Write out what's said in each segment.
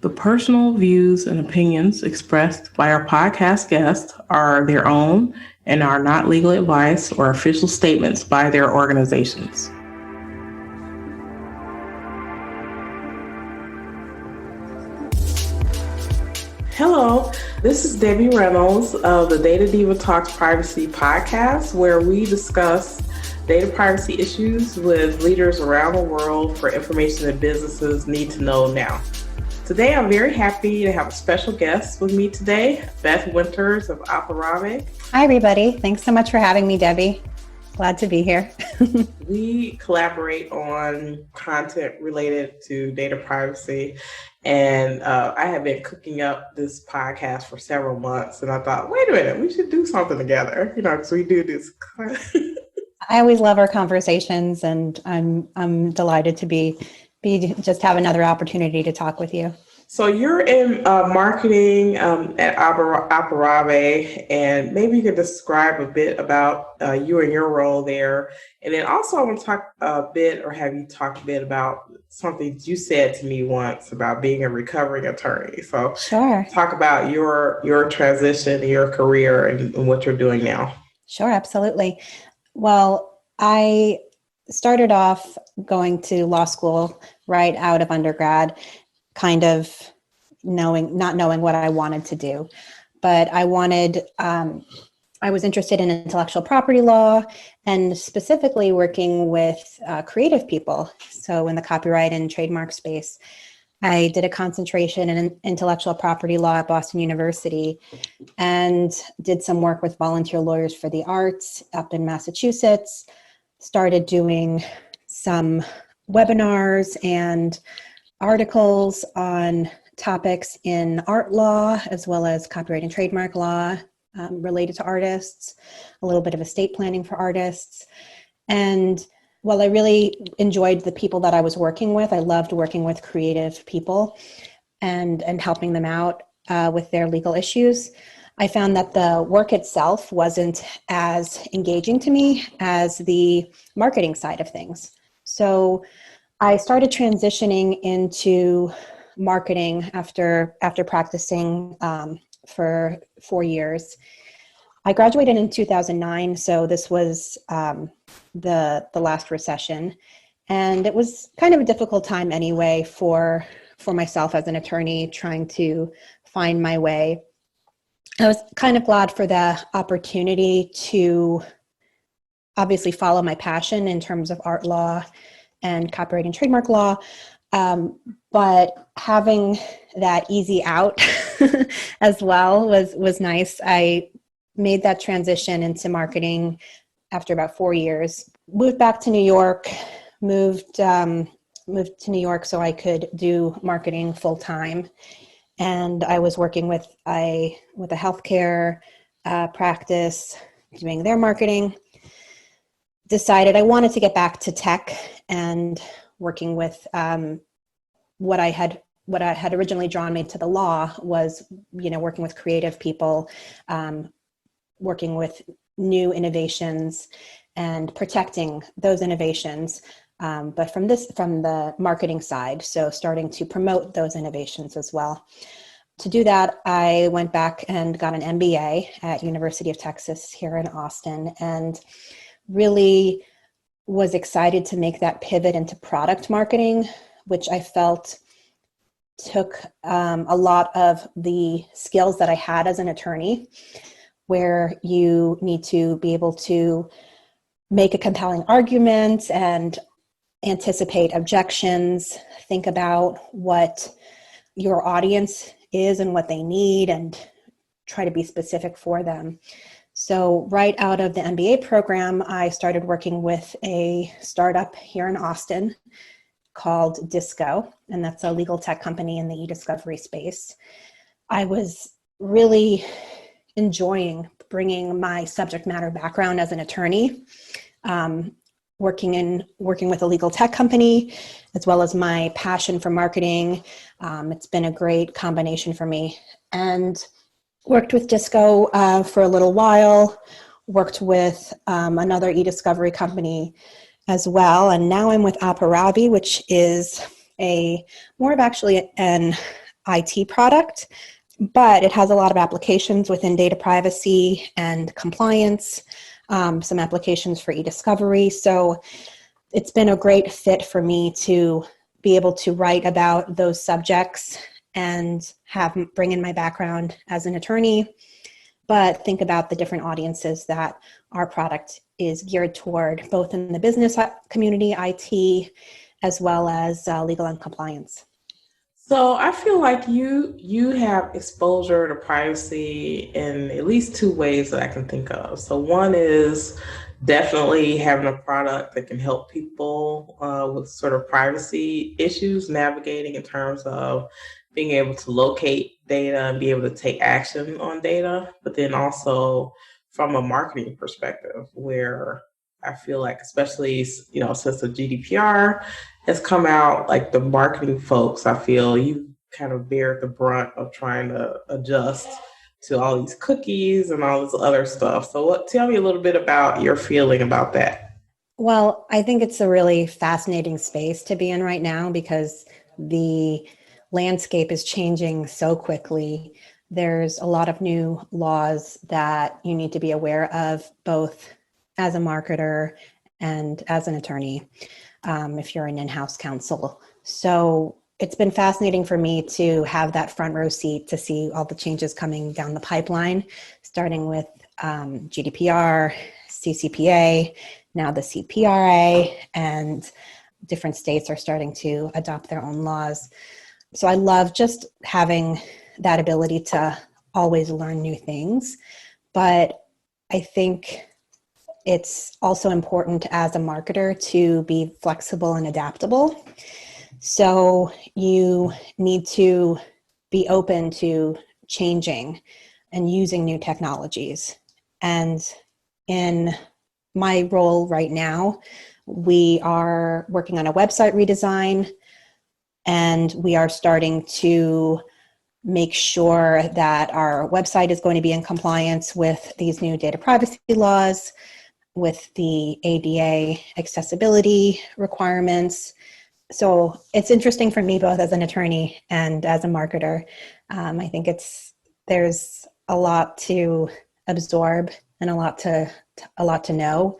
The personal views and opinions expressed by our podcast guests are their own and are not legal advice or official statements by their organizations. Hello, this is Debbie Reynolds of the Data Diva Talks Privacy podcast, where we discuss data privacy issues with leaders around the world for information that businesses need to know now. Today, I'm very happy to have a special guest with me today, Beth Winters of Aparavi. Hi, everybody. Thanks so much for having me, Debbie. Glad to be here. We collaborate on content related to data privacy, and I have been cooking up this podcast for several months, and I thought, wait a minute, we should do something together, because we do this. I always love our conversations, and I'm delighted to be just have another opportunity to talk with you. So you're in marketing at Aparavi, and maybe you could describe a bit about you and your role there. And then also I want to talk a bit, or have you talked a bit about something you said to me once about being a recovering attorney. So sure. Talk about your transition, your career, and what you're doing now. Sure, absolutely. Well, I started off going to law school right out of undergrad, kind of not knowing what I wanted to do. But I was interested in intellectual property law, and specifically working with creative people. So in the copyright and trademark space, I did a concentration in intellectual property law at Boston University, and did some work with Volunteer Lawyers for the Arts up in Massachusetts. Started doing some webinars and articles on topics in art law, as well as copyright and trademark law related to artists, a little bit of estate planning for artists. And while I really enjoyed the people that I was working with, I loved working with creative people and helping them out with their legal issues. I found that the work itself wasn't as engaging to me as the marketing side of things. So I started transitioning into marketing after practicing for 4 years. I graduated in 2009, so this was the last recession, and it was kind of a difficult time anyway for myself as an attorney trying to find my way. I was kind of glad for the opportunity to obviously follow my passion in terms of art law and copyright and trademark law, but having that easy out as well was nice. I made that transition into marketing after about 4 years. Moved back to New York. Moved to New York so I could do marketing full time. And I was working with a healthcare practice, doing their marketing. Decided I wanted to get back to tech and working with what I had originally drawn me to the law was, working with creative people, working with new innovations and protecting those innovations. But from the marketing side, so starting to promote those innovations as well. To do that, I went back and got an MBA at University of Texas here in Austin, and really was excited to make that pivot into product marketing, which I felt took a lot of the skills that I had as an attorney, where you need to be able to make a compelling argument and anticipate objections, think about what your audience is and what they need, and try to be specific for them. So right out of the MBA program, I started working with a startup here in Austin called Disco, and that's a legal tech company in the e-discovery space. I was really enjoying bringing my subject matter background as an attorney, working with a legal tech company, as well as my passion for marketing. It's been a great combination for me. And worked with Disco for a little while, worked with another e-discovery company as well. And now I'm with Aparavi, which is more of actually an IT product, but it has a lot of applications within data privacy and compliance, some applications for e-discovery. So it's been a great fit for me to be able to write about those subjects and bring in my background as an attorney, but think about the different audiences that our product is geared toward, both in the business community, IT, as well as legal and compliance. So I feel like you have exposure to privacy in at least two ways that I can think of. So one is definitely having a product that can help people with sort of privacy issues, navigating in terms of being able to locate data and be able to take action on data, but then also from a marketing perspective, where I feel like, especially since the GDPR has come out, like the marketing folks, I feel you kind of bear the brunt of trying to adjust to all these cookies and all this other stuff. So tell me a little bit about your feeling about that. Well, I think it's a really fascinating space to be in right now because the landscape is changing so quickly. There's a lot of new laws that you need to be aware of, both as a marketer and as an attorney, if you're an in-house counsel. So it's been fascinating for me to have that front row seat to see all the changes coming down the pipeline, starting with GDPR, CCPA, now the CPRA, and different states are starting to adopt their own laws. So I love just having that ability to always learn new things. But I think it's also important as a marketer to be flexible and adaptable. So you need to be open to changing and using new technologies. And in my role right now, we are working on a website redesign, and we are starting to make sure that our website is going to be in compliance with these new data privacy laws, with the ADA accessibility requirements. So it's interesting for me both as an attorney and as a marketer. I think there's a lot to absorb and a lot to know,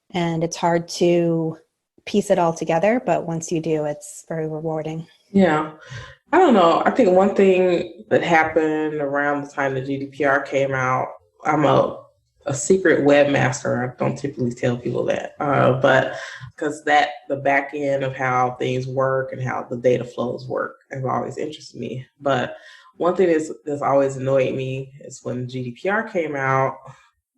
and it's hard to piece it all together, but once you do, it's very rewarding. Yeah. I don't know. I think one thing that happened around the time the GDPR came out, I'm a secret webmaster. I don't typically tell people that, but because the back end of how things work and how the data flows work has always interested me. But one thing that's always annoyed me is when GDPR came out,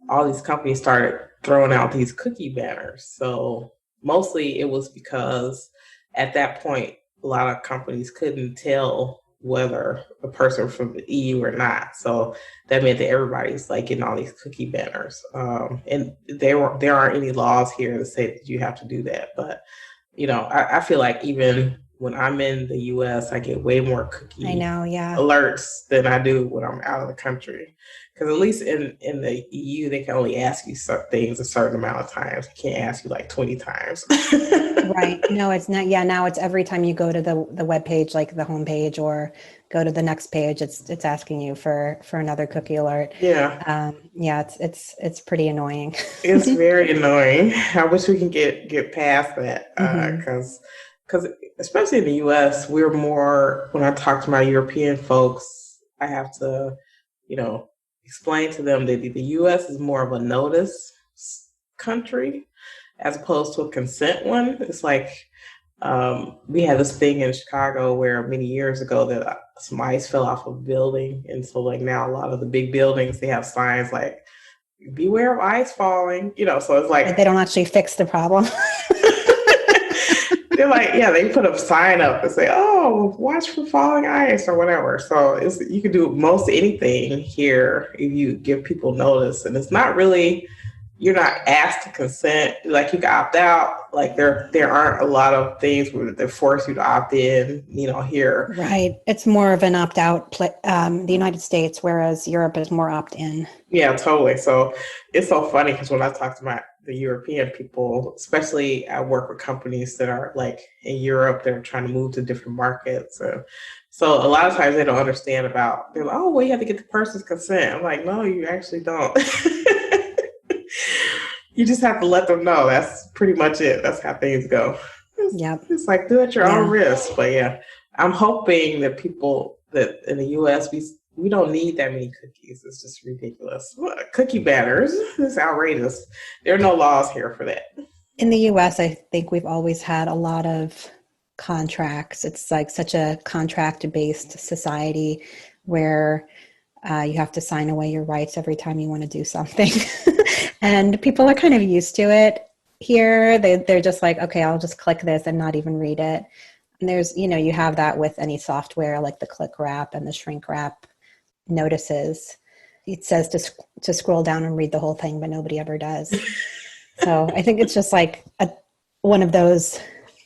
all these companies started throwing out these cookie banners. So mostly it was because at that point, a lot of companies couldn't tell whether a person from the EU or not. So that meant that everybody's like getting all these cookie banners. And there aren't any laws here that say that you have to do that. But, I feel like even when I'm in the US, I get way more cookie alerts than I do when I'm out of the country. Because at least in the EU, they can only ask you certain things a certain amount of times. They can't ask you like 20 times. Right. No, it's not. Yeah. Now it's every time you go to the web page, like the home page, or go to the next page, it's asking you for another cookie alert. Yeah. It's pretty annoying. It's very annoying. I wish we can get past that because especially in the US, we're more, when I talk to my European folks, I have to, explain to them that the US is more of a notice country as opposed to a consent one. It's like we had this thing in Chicago where many years ago that some ice fell off a building. And so like now a lot of the big buildings, they have signs like, beware of ice falling, so it's like. They don't actually fix the problem. They're like, they put a sign up and say, oh, watch for falling ice or whatever. So you can do most anything here if you give people notice. And it's not really, you're not asked to consent. Like you can opt out. Like there aren't a lot of things where they force you to opt in, here. Right. It's more of an opt out, the United States, whereas Europe is more opt in. Yeah, totally. So it's so funny because when I talk to the European people, especially I work with companies that are like in Europe that are trying to move to different markets. So a lot of times they don't understand about, they're like, oh, well, you have to get the person's consent. I'm like, no, you actually don't. You just have to let them know. That's pretty much it. That's how things go. Yep. It's like do at your own Yeah. risk. But yeah, I'm hoping that people that in the US, we don't need that many cookies. It's just ridiculous. Cookie banners. It's outrageous. There are no laws here for that. In the US, I think we've always had a lot of contracts. It's like such a contract-based society where you have to sign away your rights every time you want to do something. And people are kind of used to it here. They're just like, okay, I'll just click this and not even read it. And there's, you have that with any software like the click wrap and the shrink wrap notices. It says to scroll down and read the whole thing, but nobody ever does. So I think it's just like one of those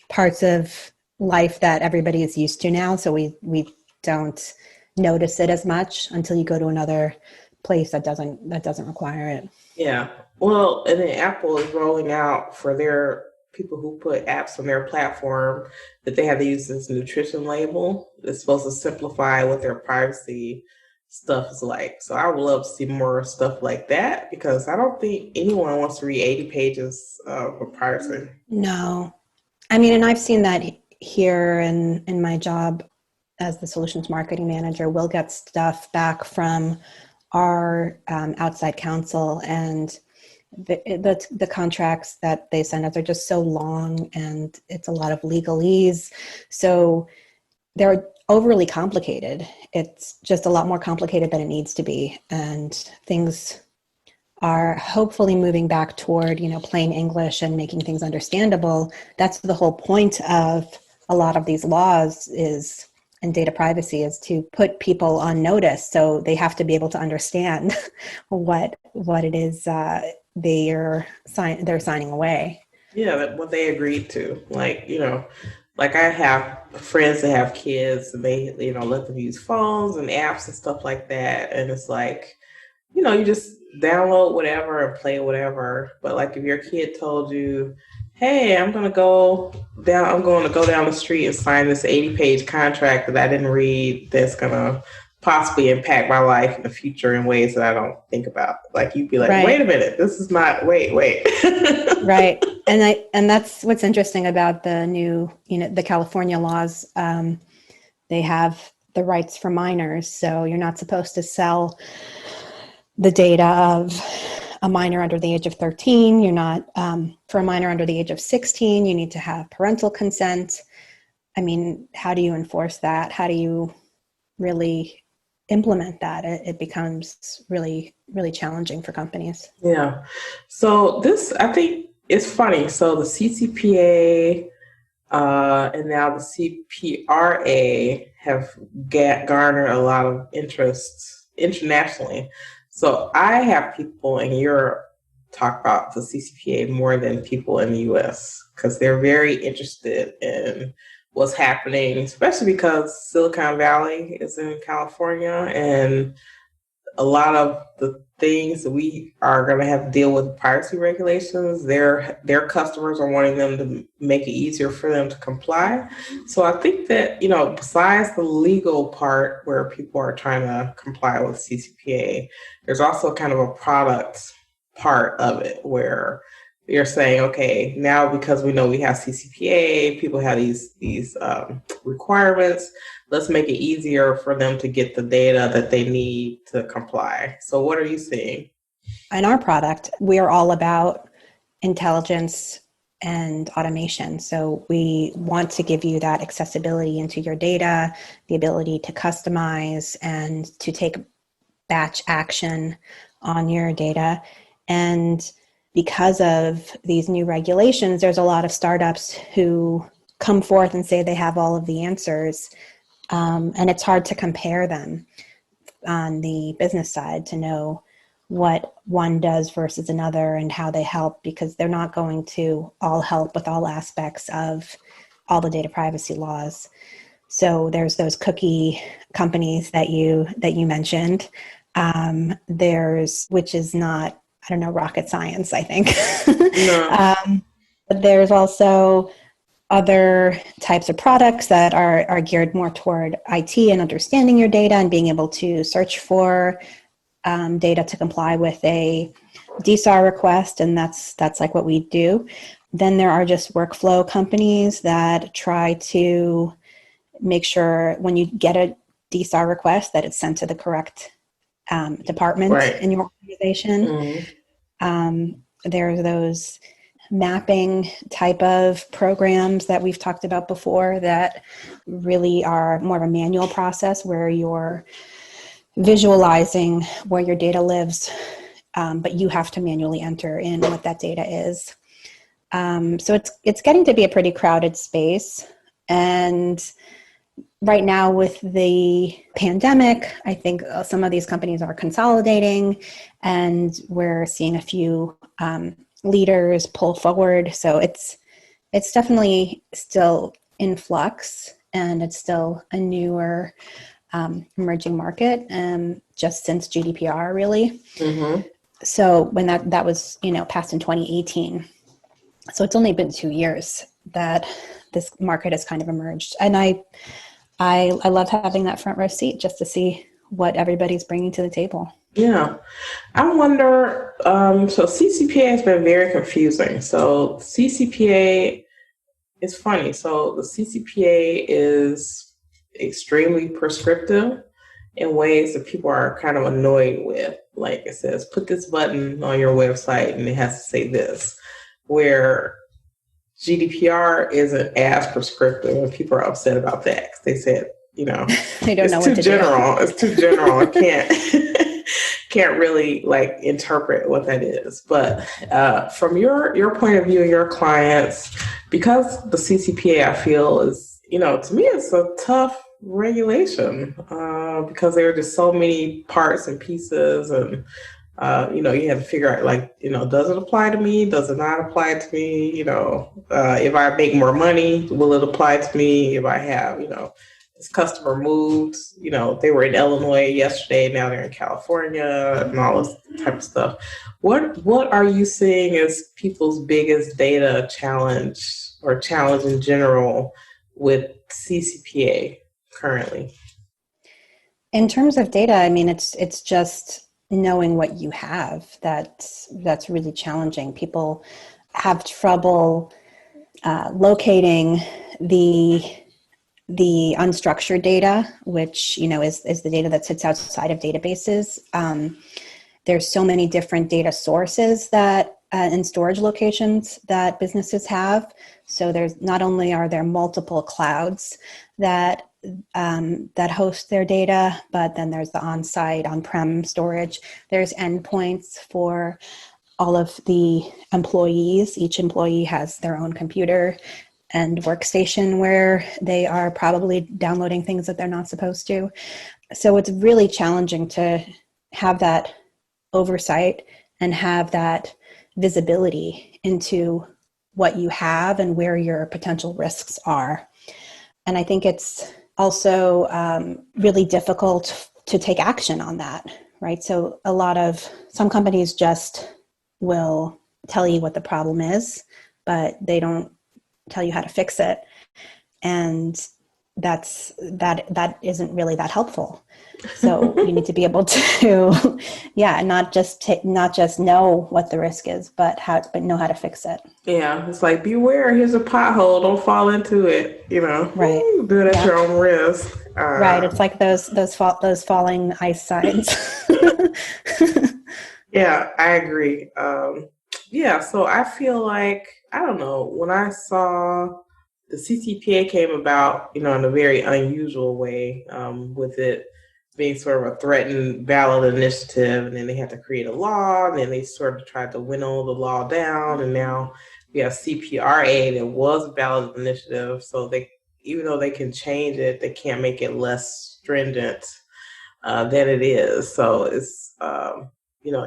parts of life that everybody is used to now. So we don't notice it as much until you go to another place that doesn't require it. Yeah. Well, and then Apple is rolling out for their people who put apps on their platform that they have to use this nutrition label. It's supposed to simplify what their privacy stuff is like. So I would love to see more stuff like that because I don't think anyone wants to read 80 pages of privacy. No. I mean, and I've seen that here in my job as the solutions marketing manager. We'll get stuff back from our outside counsel, and the contracts that they send us are just so long, and it's a lot of legalese. So they're overly complicated. It's just a lot more complicated than it needs to be. And things are hopefully moving back toward, plain English and making things understandable. That's the whole point of a lot of these laws and data privacy is to put people on notice. So they have to be able to understand what it is they're signing away. Yeah, what they agreed to. Like I have friends that have kids and they, let them use phones and apps and stuff like that. And it's like, you just download whatever and play whatever. But like if your kid told you, hey, I'm going to go down the street and sign this 80-page contract that I didn't read that's going to possibly impact my life in the future in ways that I don't think about. Like you'd be like, right. Wait a minute, this is not, wait. Right. And that's what's interesting about the new, the California laws. They have the rights for minors. So you're not supposed to sell the data of a minor under the age of 13. You're not, for a minor under the age of 16, you need to have parental consent. I mean, how do you enforce that? How do you really implement that? It becomes really, really challenging for companies. Yeah. So this, I think, is funny. So the CCPA and now the CPRA have garnered a lot of interest internationally. So I have people in Europe talk about the CCPA more than people in the US because they're very interested in what's happening, especially because Silicon Valley is in California and a lot of the things that we are going to have to deal with privacy regulations, their customers are wanting them to make it easier for them to comply. So I think that, besides the legal part where people are trying to comply with CCPA, there's also kind of a product part of it where you're saying, okay, now because we know we have CCPA, people have these requirements, let's make it easier for them to get the data that they need to comply. So what are you seeing? In our product, we are all about intelligence and automation. So we want to give you that accessibility into your data, the ability to customize and to take batch action on your data. And because of these new regulations, there's a lot of startups who come forth and say they have all of the answers. And it's hard to compare them on the business side to know what one does versus another and how they help, because they're not going to all help with all aspects of all the data privacy laws. So there's those cookie companies that you mentioned. Which is not I don't know, rocket science, I think. No. But there's also other types of products that are geared more toward IT and understanding your data and being able to search for data to comply with a DSAR request, and that's like what we do. Then there are just workflow companies that try to make sure when you get a DSAR request that it's sent to the correct department Right. in your organization. There are those mapping type of programs that we've talked about before that really are more of a manual process where you're visualizing where your data lives, but you have to manually enter in what that data is. So it's getting to be a pretty crowded space. And right now with the pandemic, I think some of these companies are consolidating, and we're seeing a few leaders pull forward. So it's definitely still in flux, and it's still a newer emerging market, just since GDPR, really. So when that was passed in 2018, so it's only been 2 years that this market has kind of emerged, and I love having that front row seat just to see what everybody's bringing to the table. Yeah. I wonder, so CCPA has been very confusing. So CCPA is funny. So the CCPA is extremely prescriptive in ways that people are kind of annoyed with. Like it says, put this button on your website and it has to say this, where GDPR isn't as prescriptive, and people are upset about that. They said, They don't know it's what too to general. do. It's too general. I can't really like interpret what that is. But from your point of view and your clients, because the CCPA, I feel is, to me, it's a tough regulation because there are just so many parts and pieces, and you have to figure out, like, does it apply to me? Does it not apply to me? If I make more money, will it apply to me? If I have, this customer moved, they were in Illinois yesterday, now they're in California, and all this type of stuff. What are you seeing as people's biggest data challenge or challenge in general with CCPA currently? In terms of data, I mean, it's just knowing what you have that's really challenging. People have trouble locating the unstructured data, which is the data that sits outside of databases. There's so many different data sources that and storage locations that businesses have. So there's not only are there multiple clouds that host their data, but then there's the on-site, on-prem storage. There's endpoints for all of the employees. Each employee has their own computer and workstation where they are probably downloading things that they're not supposed to. So it's really challenging to have that oversight and have that visibility into what you have and where your potential risks are. And I think it's also really difficult to take action on that, right? So some companies just will tell you what the problem is, but they don't tell you how to fix it. And that isn't really that helpful. So you need to be able to, not just know what the risk is, but know how to fix it. Yeah, it's like, beware, here's a pothole, don't fall into it, Right. Do it at your own risk. Right. It's like those falling ice signs. Yeah, I agree. So I feel like, I don't know, when I saw the CCPA came about, in a very unusual way, with it being sort of a threatened ballot initiative, and then they had to create a law, and then they sort of tried to winnow the law down, and now we have CPRA that was a ballot initiative, so even though they can change it, they can't make it less stringent than it is. So it's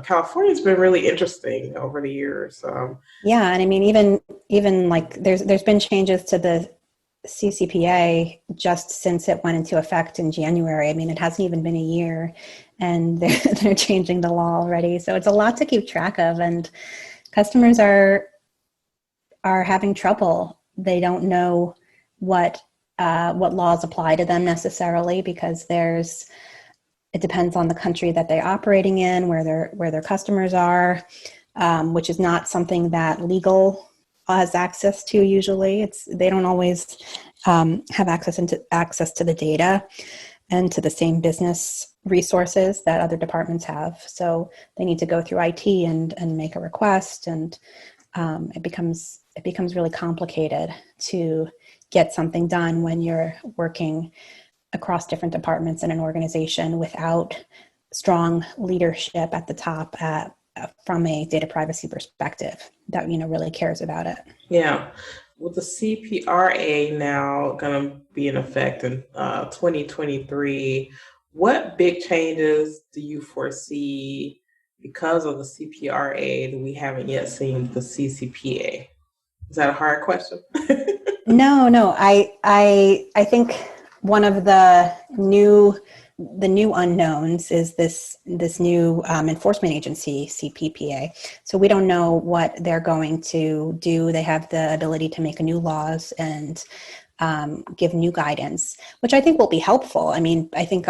California's been really interesting over the years. Yeah, and I mean, even like there's been changes to the CCPA, just since it went into effect in January. I mean, it hasn't even been a year, and they're changing the law already. So it's a lot to keep track of, and customers are having trouble. They don't know what laws apply to them necessarily, because it depends on the country that they're operating in, where their customers are, which is not something that legal has access to usually. They don't always have access to the data and to the same business resources that other departments have. So they need to go through IT and make a request, and it becomes really complicated to get something done when you're working across different departments in an organization without strong leadership at the top from a data privacy perspective that really cares about it. Yeah. With the CPRA now going to be in effect in 2023, what big changes do you foresee because of the CPRA that we haven't yet seen with the CCPA? Is that a hard question? No. I think one of the new unknowns is this new enforcement agency, CPPA. So we don't know what they're going to do. They have the ability to make new laws and give new guidance, which I think will be helpful. I mean, I think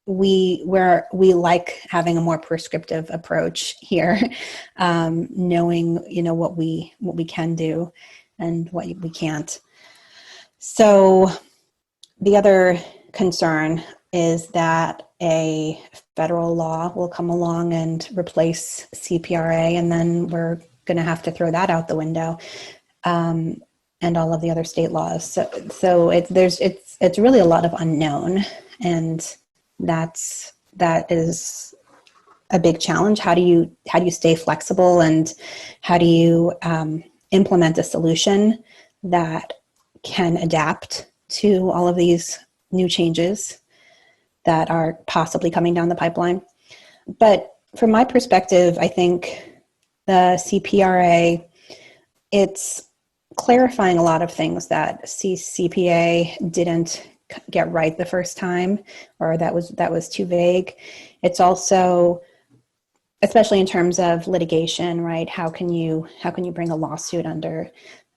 we like having a more prescriptive approach here, knowing what we can do and what we can't. So the other concern is that a federal law will come along and replace CPRA, and then we're going to have to throw that out the window, and all of the other state laws. So it's really a lot of unknown, and that is a big challenge. How do you stay flexible, and how do you implement a solution that can adapt to all of these new changes that are possibly coming down the pipeline? But from my perspective, I think the CPRA, it's clarifying a lot of things that CCPA didn't get right the first time, or that was too vague. It's also, especially in terms of litigation, right? How can you bring a lawsuit under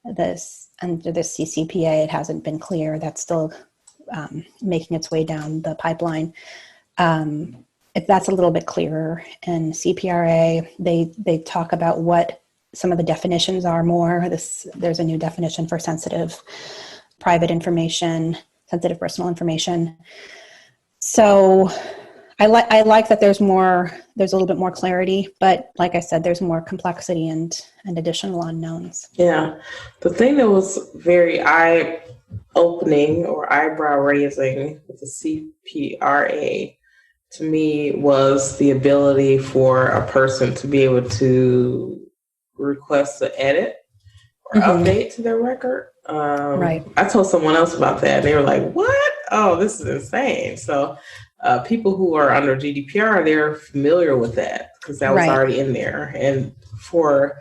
this CCPA? It hasn't been clear. That's still making its way down the pipeline. That's a little bit clearer. In CPRA, they talk about what some of the definitions are more. There's a new definition for sensitive private information, sensitive personal information. So I like that there's a little bit more clarity, but like I said, there's more complexity and additional unknowns. Yeah. The thing that was very eye-opening or eyebrow-raising with the CPRA to me was the ability for a person to be able to request an edit or update to their record. Right. I told someone else about that, and they were like, what? Oh, this is insane. So people who are under GDPR, they're familiar with that because that was already in there. And for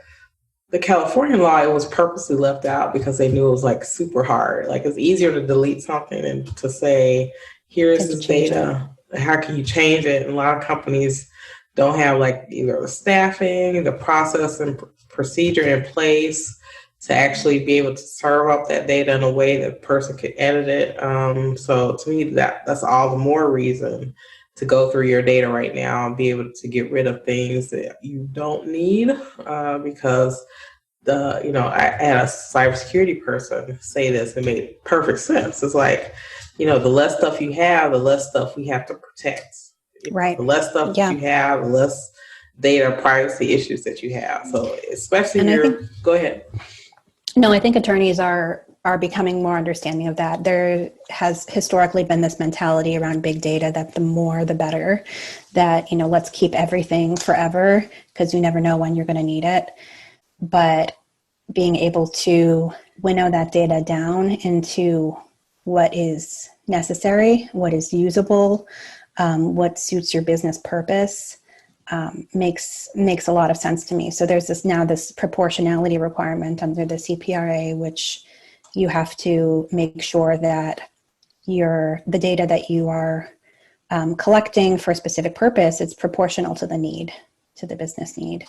the California law, it was purposely left out because they knew it was like super hard. Like it's easier to delete something than to say, here's this data. How can you change it? And a lot of companies don't have like either the staffing, the process and procedure in place to actually be able to serve up that data in a way that a person could edit it. So to me, that's all the more reason to go through your data right now and be able to get rid of things that you don't need, because I had a cybersecurity person say this. It made perfect sense. It's like, the less stuff you have, the less stuff we have to protect. Right. The less stuff that you have, the less data privacy issues that you have. So especially go ahead. No, I think attorneys are becoming more understanding of that. There has historically been this mentality around big data that the more the better, that, let's keep everything forever because you never know when you're going to need it. But being able to winnow that data down into what is necessary, what is usable, what suits your business purpose, makes a lot of sense to me. So there's this proportionality requirement under the CPRA, which you have to make sure that the data that you are collecting for a specific purpose, it's proportional to the need, to the business need.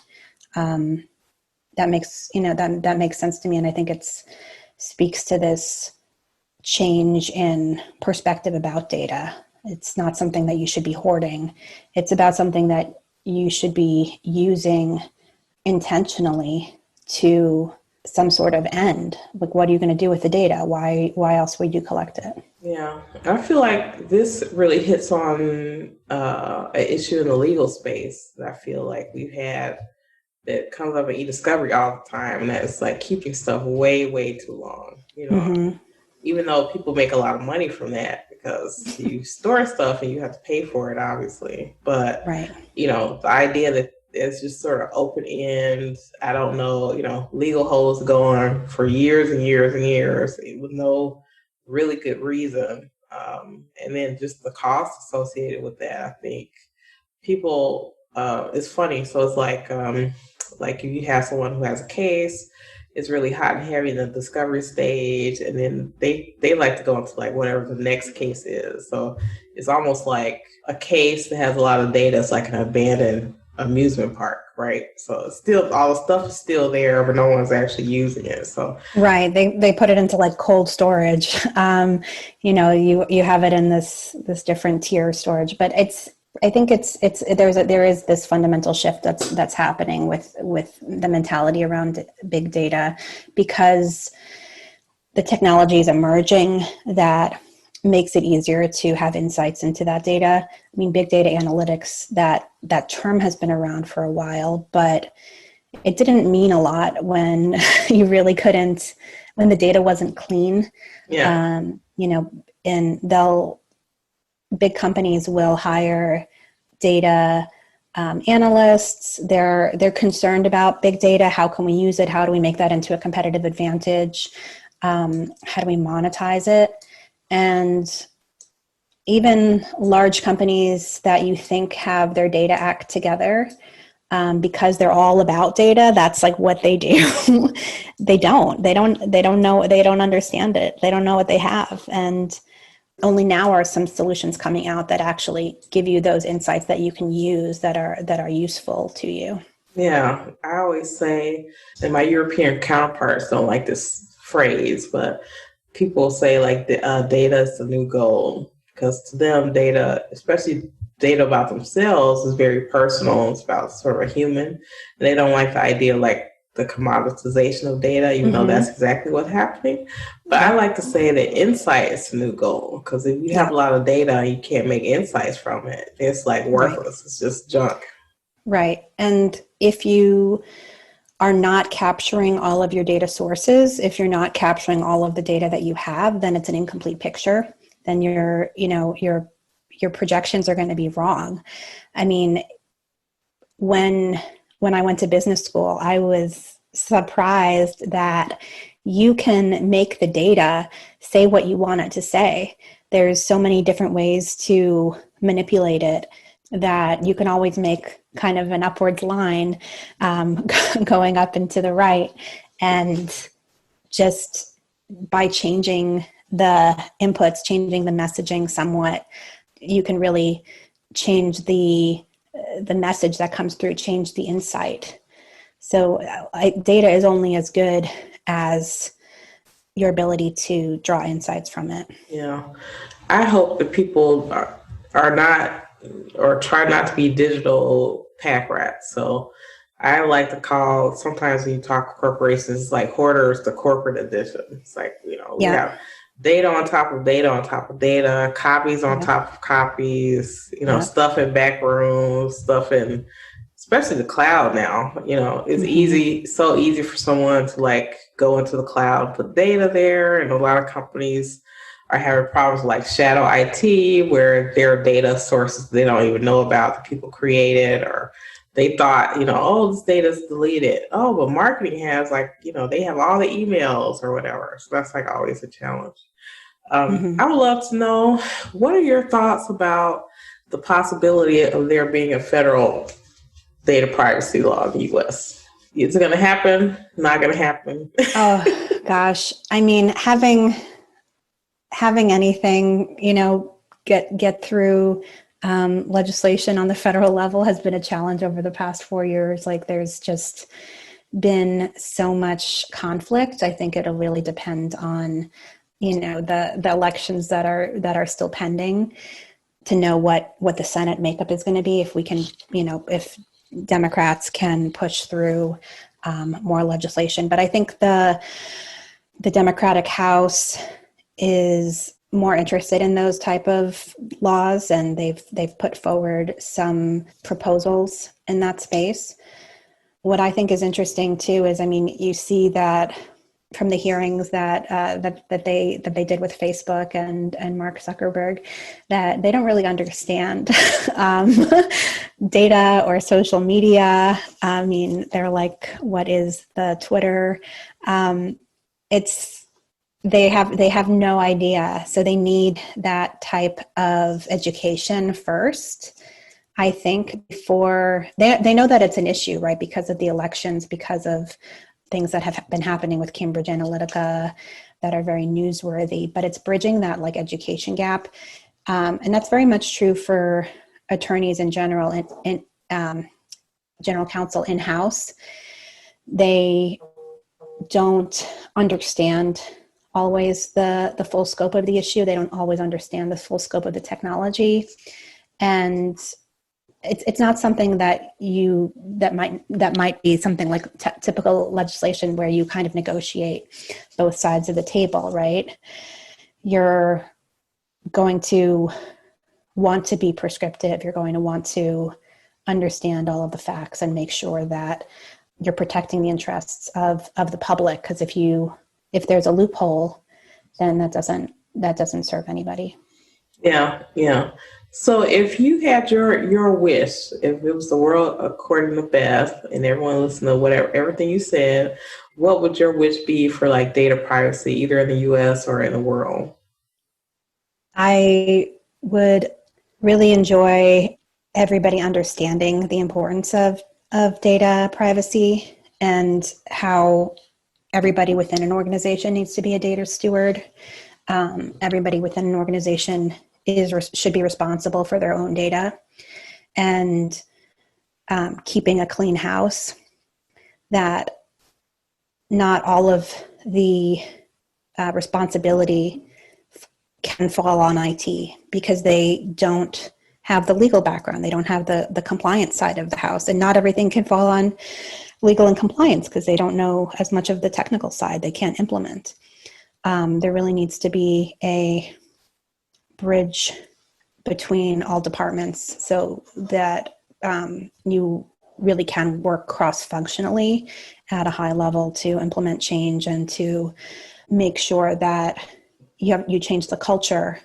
That makes, that makes sense to me. And I think speaks to this change in perspective about data. It's not something that you should be hoarding. It's about something that you should be using intentionally to some sort of end. Like, what are you going to do with the data? Why else would you collect it? Yeah, I feel like this really hits on an issue in the legal space that I feel like we've had that comes up in e-discovery all the time, and that's like keeping stuff way, way too long. Mm-hmm. Even though people make a lot of money from that because you store stuff and you have to pay for it, obviously. But, right. The idea that it's just sort of open end, I don't know, legal holes going for years and years and years with no really good reason. And then just the cost associated with that, I think people, it's funny. So it's like if you have someone who has a case, it's really hot and heavy in the discovery stage, and then they like to go into like whatever the next case is. So it's almost like a case that has a lot of data. It's like an abandoned amusement park, right? So it's still, all the stuff is still there, but no one's actually using it. So right, they put it into like cold storage. You have it in this different tier storage, but I think there is this fundamental shift that's happening with the mentality around big data, because the technology is emerging that makes it easier to have insights into that data. I mean, big data analytics, that term has been around for a while, but it didn't mean a lot when you really couldn't, when the data wasn't clean. yeah. And big companies will hire data analysts. They're concerned about big data. How can we use it? How do we make that into a competitive advantage? How do we monetize it? And even large companies that you think have their data act together, because they're all about data, that's like what they do. They don't know, they don't understand it. They don't know what they have. And only now are some solutions coming out that actually give you those insights that you can use that are useful to you. Yeah, I always say, and my European counterparts don't like this phrase, but people say like data is the new gold, because to them, data, especially data about themselves, is very personal. It's about sort of a human. And they don't like the idea of like the commoditization of data, even though that's exactly what's happening. But I like to say that insight is the new goal, because if you have a lot of data and you can't make insights from it, it's like worthless. Right. It's just junk. Right. And if you are not capturing all of your data sources, if you're not capturing all of the data that you have, then it's an incomplete picture. Then your projections are going to be wrong. I mean, when I went to business school, I was surprised that you can make the data say what you want it to say. There's so many different ways to manipulate it that you can always make kind of an upwards line going up and to the right. And just by changing the inputs, changing the messaging somewhat, you can really change the message that comes through, change the insight. So data is only as good as your ability to draw insights from it. Yeah. I hope that people are not, or try not to be digital pack rats. So I like to call, sometimes when you talk to corporations, it's like hoarders, the corporate edition. It's like, we have data on top of data on top of data, copies on top of copies, stuff in back rooms, stuff in, especially the cloud now, it's easy, so easy for someone to like go into the cloud, put data there. And a lot of companies are having problems like shadow IT, where their data sources they don't even know about, the people created, or they thought, this data's deleted. Oh, but marketing has they have all the emails or whatever. So that's like always a challenge. I would love to know, what are your thoughts about the possibility of there being a federal data privacy law in the U.S.? Is it going to happen? Not going to happen? Gosh, I mean, having anything, get through legislation on the federal level has been a challenge over the past 4 years. Like, there's just been so much conflict. I think it'll really depend on, the elections that are still pending to know what the Senate makeup is going to be. If we can, if Democrats can push through more legislation. But I think the Democratic House is more interested in those type of laws, and they've put forward some proposals in that space. What I think is interesting too is, I mean, you see that from the hearings that they did with Facebook and Mark Zuckerberg, that they don't really understand data or social media. I mean, they're like, what is the Twitter? They have no idea. So they need that type of education first, I think, before they know that it's an issue, right? Because of the elections, because of things that have been happening with Cambridge Analytica that are very newsworthy, but it's bridging that like education gap. And that's very much true for attorneys in general, in general counsel in-house. They don't understand always the full scope of the issue. They don't always understand the full scope of the technology. And it's not something that might be something like typical legislation where you kind of negotiate both sides of the table, right? You're going to want to be prescriptive. You're going to want to understand all of the facts and make sure that you're protecting the interests of the public. Because if there's a loophole, then that doesn't serve anybody. Yeah. So if you had your wish, if it was the world according to Beth and everyone listening to everything you said, what would your wish be for like data privacy, either in the US or in the world? I would really enjoy everybody understanding the importance of data privacy and how everybody within an organization needs to be a data steward. Everybody within an organization should be responsible for their own data, and keeping a clean house, that not all of the responsibility can fall on IT because they don't have the legal background. They don't have the compliance side of the house, and not everything can fall on legal and compliance because they don't know as much of the technical side. They can't implement. There really needs to be a bridge between all departments so that you really can work cross-functionally at a high level to implement change and to make sure that you change the culture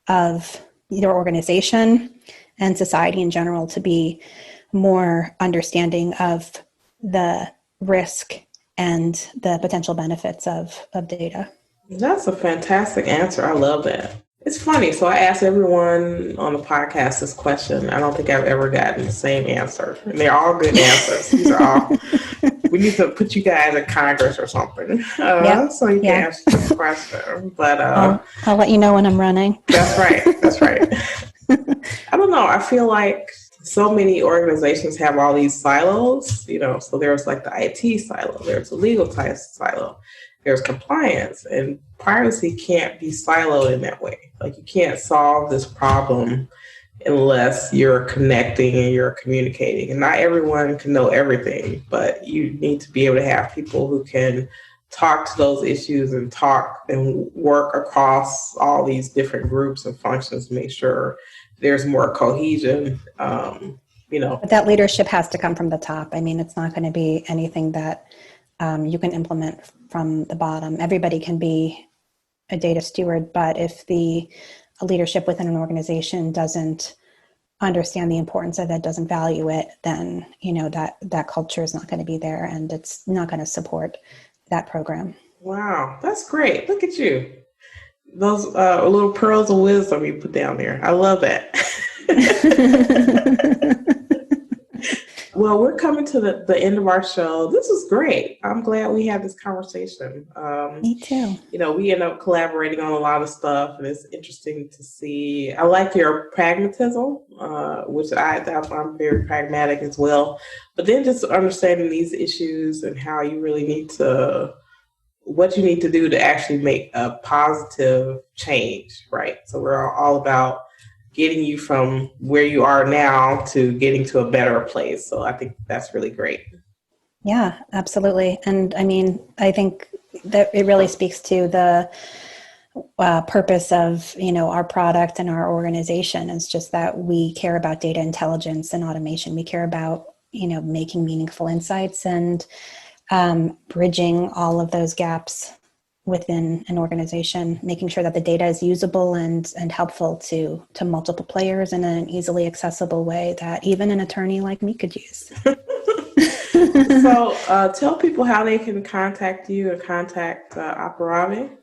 of your organization and society in general to be more understanding of the risk and the potential benefits of data. That's a fantastic answer. I love that. It's funny. So I asked everyone on the podcast this question. I don't think I've ever gotten the same answer. And they're all good answers. These are all, we need to put you guys in Congress or something. So you can answer this question. But I'll let you know when I'm running. That's right. I don't know. I feel like so many organizations have all these silos, so there's like the IT silo, there's the legal silo, there's compliance, and privacy can't be siloed in that way. Like, you can't solve this problem unless you're connecting and you're communicating. And not everyone can know everything, but you need to be able to have people who can talk to those issues and talk and work across all these different groups and functions to make sure there's more cohesion. But that leadership has to come from the top. I mean, it's not going to be anything that you can implement from the bottom. Everybody can be a data steward, but if the leadership within an organization doesn't understand the importance of it, doesn't value it, then that culture is not going to be there, and it's not going to support that program. Wow, that's great. Look at you. Those little pearls of wisdom you put down there. I love that. Well, we're coming to the end of our show. This was great. I'm glad we had this conversation. Me too. We end up collaborating on a lot of stuff, and it's interesting to see. I like your pragmatism, which I'm very pragmatic as well. But then just understanding these issues and how you really what you need to do to actually make a positive change, right? So we're all about getting you from where you are now to getting to a better place. So I think that's really great. Yeah, absolutely. And I mean, I think that it really speaks to the purpose of, our product and our organization. It's just that we care about data intelligence and automation. We care about, making meaningful insights and bridging all of those gaps within an organization, making sure that the data is usable and helpful to multiple players in an easily accessible way that even an attorney like me could use. So tell people how they can contact you and contact Aparavi.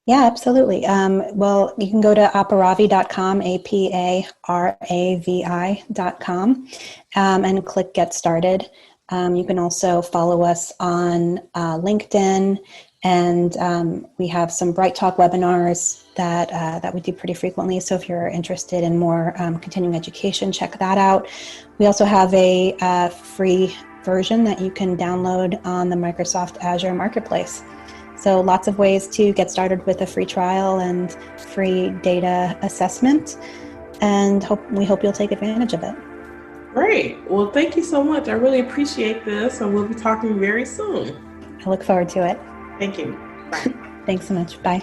Yeah, absolutely. Well, you can go to aparavi.com, aparavi.com, and click Get Started. You can also follow us on LinkedIn, and we have some Bright Talk webinars that we do pretty frequently. So if you're interested in more continuing education, check that out. We also have a free version that you can download on the Microsoft Azure Marketplace. So lots of ways to get started with a free trial and free data assessment, and we hope you'll take advantage of it. Great. Well, thank you so much. I really appreciate this, and we'll be talking very soon. I look forward to it. Thank you. Bye. Thanks so much. Bye.